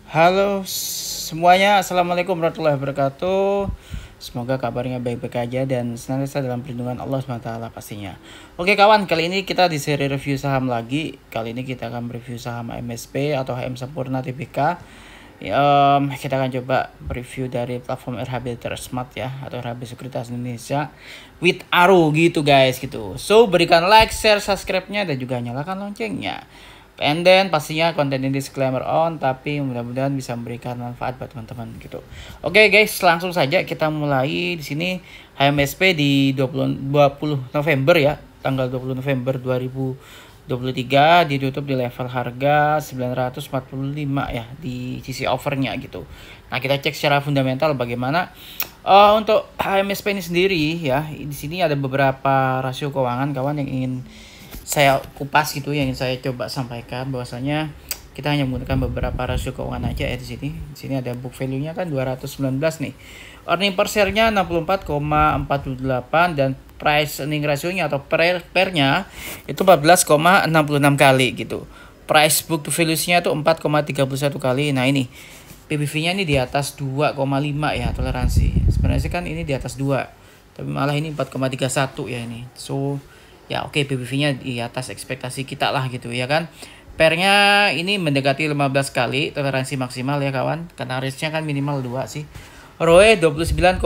Halo semuanya, assalamualaikum warahmatullahi wabarakatuh. Semoga kabarnya baik-baik aja dan senantiasa dalam perlindungan Allah SWT pastinya. Oke kawan, kali ini kita di seri review saham lagi. Kali ini kita akan review saham MSP atau HM Sampurna Tbk. Kita akan coba review dari platform RHB Tersmart ya, atau RHB Sekuritas Indonesia with Aro gitu guys gitu. So berikan like, share, subscribe-nya dan juga nyalakan loncengnya. And then pastinya konten ini disclaimer on, tapi mudah-mudahan bisa memberikan manfaat buat teman-teman gitu. Oke guys, langsung saja kita mulai di sini. HMSP di 20 November ya, tanggal 20 November 2023 ditutup di level harga 945 ya di sisi overnya gitu. Nah, kita cek secara fundamental bagaimana untuk HMSP ini sendiri ya. Di sini ada beberapa rasio keuangan kawan yang ingin saya kupas gitu, yang ingin saya coba sampaikan bahwasanya kita hanya menggunakan beberapa rasio keuangan aja ya di sini. Di sini ada book value-nya kan 219 nih. Earning per share-nya 64,48 dan price earning ratio-nya atau pernya itu 14,66 kali gitu. Price book to value-nya itu 4,31 kali. Nah, ini PBV-nya ini di atas 2,5 ya toleransi. Sebenarnya sih kan ini di atas 2. Tapi malah ini 4,31 ya ini. So ya oke, PBV-nya di atas ekspektasi kita lah gitu ya kan. Pernya ini mendekati 15 kali toleransi maksimal ya kawan. Karena risk-nya kan minimal 2 sih. ROE 29,38%.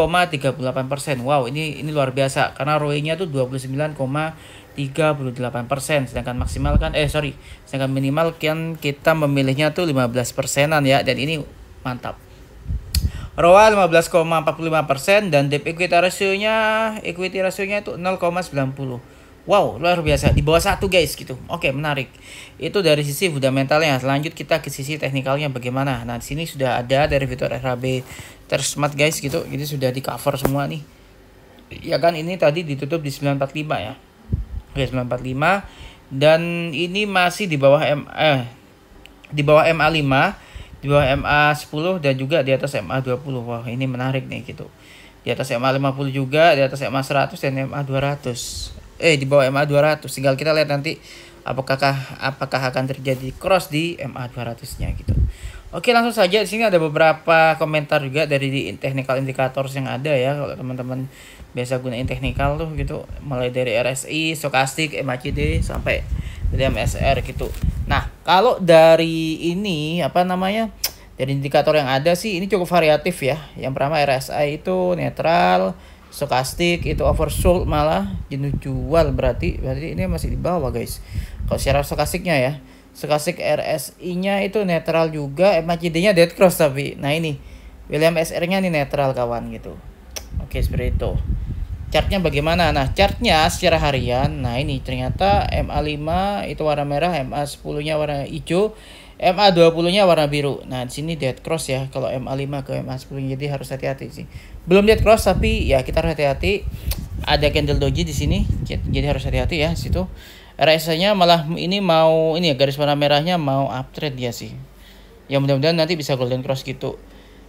Wow, ini luar biasa karena ROE-nya tuh 29,38%, sedangkan maksimal kan sedangkan minimal kan kita memilihnya tuh 15%-an ya, dan ini mantap. ROA 15,45% dan debt equity rasionya itu 0,90. Wow, luar biasa, di bawah 1 guys gitu. Oke, menarik. Itu dari sisi fundamentalnya. Lanjut kita ke sisi teknikalnya bagaimana. Nah, di sini sudah ada dari fitur RHB Tersmart guys gitu. Jadi sudah di cover semua nih. Ya kan, ini tadi ditutup di 945 ya. Oke, 945 dan ini masih di bawah di bawah MA5, di bawah MA10 dan juga di atas MA20. Wah, ini menarik nih gitu. Di atas MA50 juga, di atas MA100 dan MA200. Di bawah MA200. Tinggal kita lihat nanti apakah akan terjadi cross di MA200-nya gitu. Oke, langsung saja. Di sini ada beberapa komentar juga dari technical indicators yang ada ya. Kalau teman-teman biasa gunain technical tuh gitu, mulai dari RSI, stokastik, MACD sampai dari MSR gitu. Nah, kalau dari ini dari indikator yang ada sih ini cukup variatif ya. Yang pertama RSI itu netral, stokastik itu oversold, malah jenuh jual, berarti ini masih di bawah guys. Kalau secara stokastiknya ya, stokastik RSI-nya itu netral juga, MACD-nya dead cross tapi. Nah, ini William SR-nya ini netral kawan gitu. Oke, seperti itu. Chartnya bagaimana? Nah, chartnya secara harian, nah ini ternyata MA5 itu warna merah, MA10-nya warna hijau, MA20-nya warna biru. Nah, di sini dead cross ya kalau MA5 ke MA10, jadi harus hati-hati sih. Belum dead cross tapi ya kita harus hati-hati. Ada candle doji di sini, jadi harus hati-hati ya situ. RSI-nya malah ini garis warna merahnya mau uptrend dia sih. Ya mudah-mudahan nanti bisa golden cross gitu.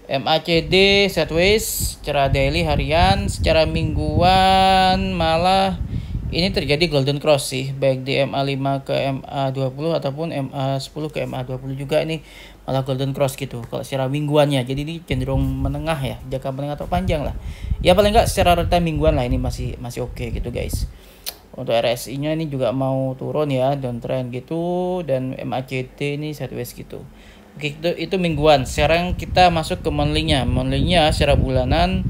MACD sideways secara daily harian, secara mingguan malah ini terjadi golden cross sih, baik di MA5 ke MA20 ataupun MA10 ke MA20 juga ini malah golden cross gitu kalau secara mingguannya. Jadi ini cenderung menengah ya, jangka menengah atau panjang lah. Ya paling enggak secara real mingguan lah ini masih oke gitu guys. Untuk RSI-nya ini juga mau turun ya, downtrend gitu, dan MACD ini sideways gitu. Oke, itu mingguan. Sekarang kita masuk ke monthly-nya. Monthly-nya secara bulanan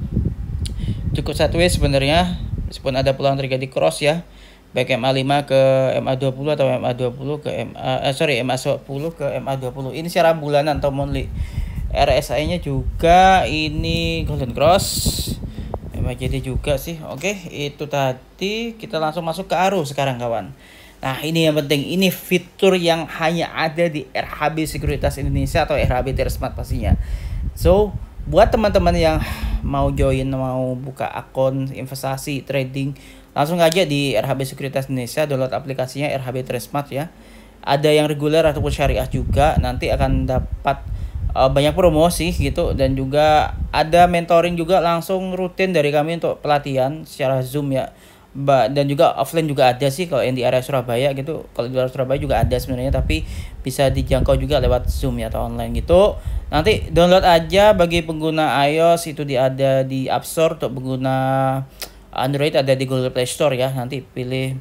cukup sideways sebenarnya, meskipun ada peluang terjadi cross ya, baik MA5 ke MA20 atau MA20 ke MA10 ke MA20. Ini secara bulanan atau monthly. RSI-nya juga ini golden cross. MACD juga sih. Oke, itu tadi. Kita langsung masuk ke Aro sekarang kawan. Nah, ini yang penting, ini fitur yang hanya ada di RHB Sekuritas Indonesia atau RHB Tersmart pastinya. So, buat teman-teman yang mau buka akun investasi, trading, langsung aja di RHB Sekuritas Indonesia, download aplikasinya RHB Tersmart ya. Ada yang reguler ataupun syariah juga, nanti akan dapat banyak promosi gitu, dan juga ada mentoring juga langsung rutin dari kami untuk pelatihan secara Zoom ya. Dan juga offline juga ada sih kalau yang di area Surabaya gitu. Kalau di luar Surabaya juga ada sebenarnya, tapi bisa dijangkau juga lewat Zoom ya atau online gitu. Nanti download aja bagi pengguna iOS itu ada di App Store, untuk pengguna Android ada di Google Play Store ya. Nanti pilih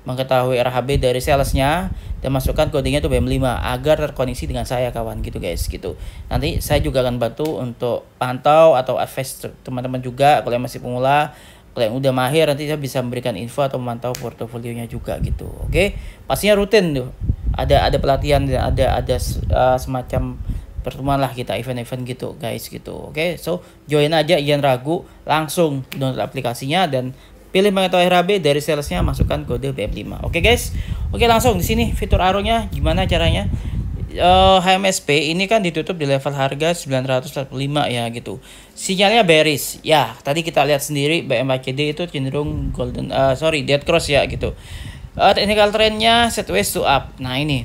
mengetahui RHB dari salesnya dan masukkan kodenya tuh BM5 agar terkoneksi dengan saya kawan gitu guys gitu. Nanti saya juga akan bantu untuk pantau atau advice teman-teman juga. Kalau yang masih pemula, kalau yang udah mahir, nanti saya bisa memberikan info atau memantau portofolionya juga gitu. Oke, pastinya rutin tuh. Ada pelatihan, ada semacam pertemuan lah kita, event-event gitu guys gitu. Oke, so join aja, jangan ragu, langsung download aplikasinya dan pilih mengetahui RHB dari salesnya, masukkan kode BM5. Oke guys. Oke, langsung di sini fitur arrownya gimana caranya. HMSP ini kan ditutup di level harga 945 ya gitu. Sinyalnya bearish. Ya, tadi kita lihat sendiri BMACD itu cenderung dead cross ya gitu. Technical trendnya sideways to up. Nah, ini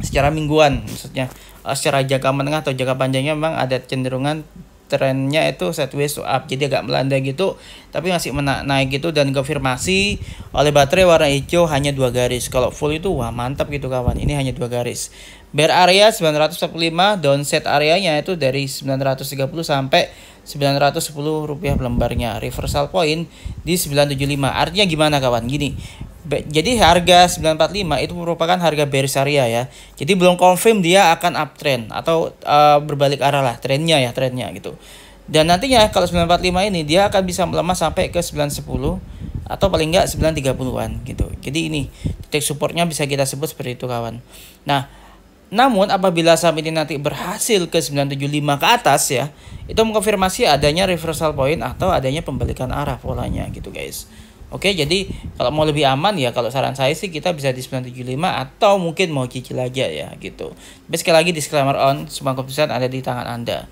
secara mingguan maksudnya. Secara jangka menengah atau jangka panjangnya memang ada cenderungan trennya itu sideways to up, jadi agak melandai gitu, tapi masih naik gitu, dan konfirmasi oleh baterai warna hijau hanya 2 garis. Kalau full itu wah mantap gitu kawan, ini hanya 2 garis. Bear area 945, downside areanya itu dari 930 sampai 910 rupiah per lembarnya. Reversal point di 975. Artinya gimana kawan? Gini, jadi harga 945 itu merupakan harga bearish area ya. Jadi belum confirm dia akan uptrend atau berbalik arah lah trennya gitu. Dan nantinya kalau 945 ini dia akan bisa melemah sampai ke 910 atau paling enggak 930-an gitu. Jadi ini titik supportnya bisa kita sebut seperti itu kawan. Nah, namun apabila saham ini nanti berhasil ke 975 ke atas ya, itu mengkonfirmasi adanya reversal point atau adanya pembalikan arah polanya gitu guys. Oke, jadi kalau mau lebih aman ya, kalau saran saya sih kita bisa di 975 atau mungkin mau cicil aja ya gitu. Tapi sekali lagi disclaimer on, semua keputusan ada di tangan Anda.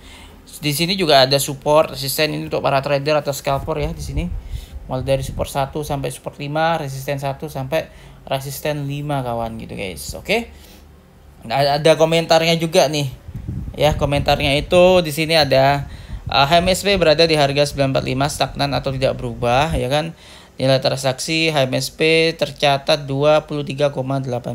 Di sini juga ada support, resisten ini untuk para trader atau scalper ya di sini. Mulai dari support 1 sampai support 5, resisten 1 sampai resisten 5 kawan gitu guys. Oke. Ada komentarnya juga nih. Ya, komentarnya itu di sini ada HMSP berada di harga 945 stagnan atau tidak berubah ya kan. Nilai transaksi HMSP tercatat 23,8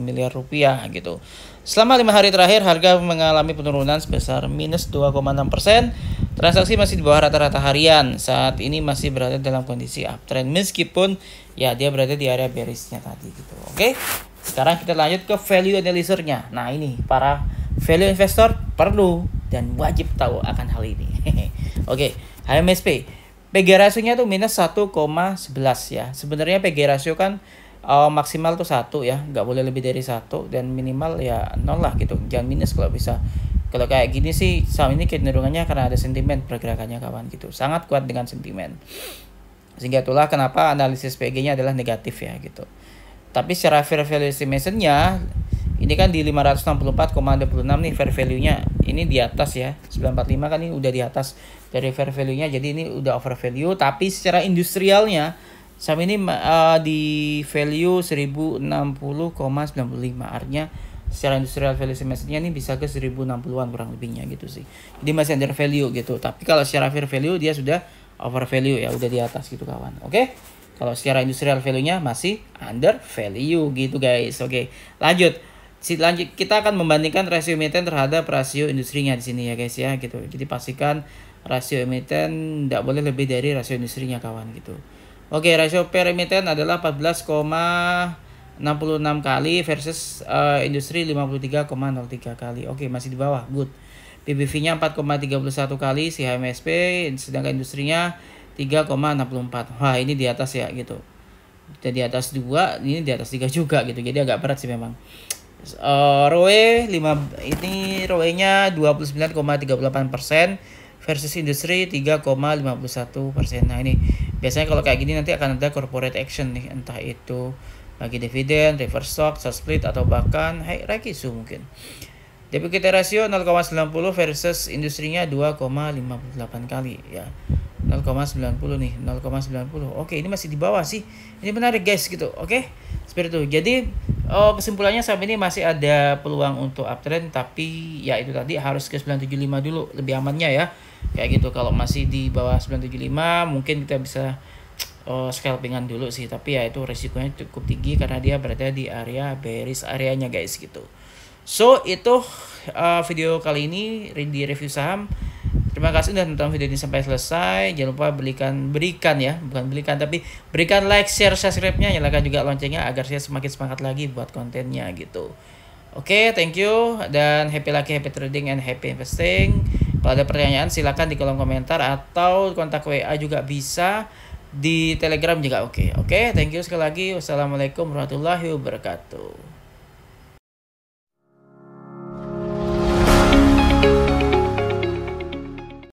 miliar rupiah gitu. Selama 5 hari terakhir harga mengalami penurunan sebesar minus 2,6%. Transaksi masih di bawah rata-rata harian. Saat ini masih berada dalam kondisi uptrend meskipun ya dia berada di area bearishnya tadi gitu. Oke. Sekarang kita lanjut ke value analyzer-nya. Nah, ini para value investor perlu dan wajib tahu akan hal ini. Oke, HMSP. PG rasionya tuh minus 1,11 ya. Sebenarnya PG rasio kan maksimal tuh 1 ya, nggak boleh lebih dari 1, dan minimal ya 0 lah gitu. Jangan minus kalau bisa. Kalau kayak gini sih saham ini kecenderungannya karena ada sentimen pergerakannya kawan gitu. Sangat kuat dengan sentimen. Sehingga itulah kenapa analisis PG-nya adalah negatif ya gitu. Tapi secara fair value estimation-nya ini kan di 564,26 nih fair value-nya. Ini di atas ya. 945 kan ini udah di atas dari fair value-nya. Jadi ini udah over value, tapi secara industrialnya saham ini di value 1060,95. Artinya secara industrial value estimation-nya ini bisa ke 1060-an kurang lebihnya gitu sih. Jadi masih under value gitu. Tapi kalau secara fair value dia sudah over value ya, udah di atas gitu kawan. Oke. Kalau secara industrial value-nya masih under value gitu guys. Oke. Lanjut kita akan membandingkan rasio emiten terhadap rasio industrinya di sini ya guys ya gitu. Jadi pastikan rasio emiten tidak boleh lebih dari rasio industrinya kawan gitu. Oke, rasio per emiten adalah 14,66 kali versus industri 53,03 kali. Oke, masih di bawah, good. PBV-nya 4,31 kali si HMSP, sedangkan industrinya 3,64. Wah, ini di atas ya gitu. Dan di atas 2, ini di atas 3 juga gitu. Jadi agak berat sih memang. ROE ini ROE-nya 29,38% versus industri 3,51%. Nah, ini biasanya kalau kayak gini nanti akan ada corporate action nih, entah itu bagi dividen, reverse stock, split atau bahkan Rekisu mungkin. Debt equity ratio 0,90 versus industrinya 2,58 kali ya. 0,90 nih, 0,90. Oke, ini masih di bawah sih. Ini menarik guys gitu. Oke. Seperti itu. Jadi kesimpulannya saham ini masih ada peluang untuk uptrend, tapi ya itu tadi harus ke 975 dulu lebih amannya ya. Kayak gitu. Kalau masih di bawah 975 mungkin kita bisa scalpingan dulu sih, tapi ya itu resikonya cukup tinggi karena dia berada di area bearish areanya guys gitu. So itu video kali ini di review saham. Terima kasih udah nonton video ini sampai selesai. Jangan lupa berikan like, share, subscribe-nya, nyalakan juga loncengnya agar saya semakin semangat lagi buat kontennya gitu. Oke, thank you dan happy lucky, happy trading and happy investing. Kalau ada pertanyaan silakan di kolom komentar atau kontak WA juga bisa, di Telegram juga oke. Oke, thank you sekali lagi. Wassalamualaikum warahmatullahi wabarakatuh.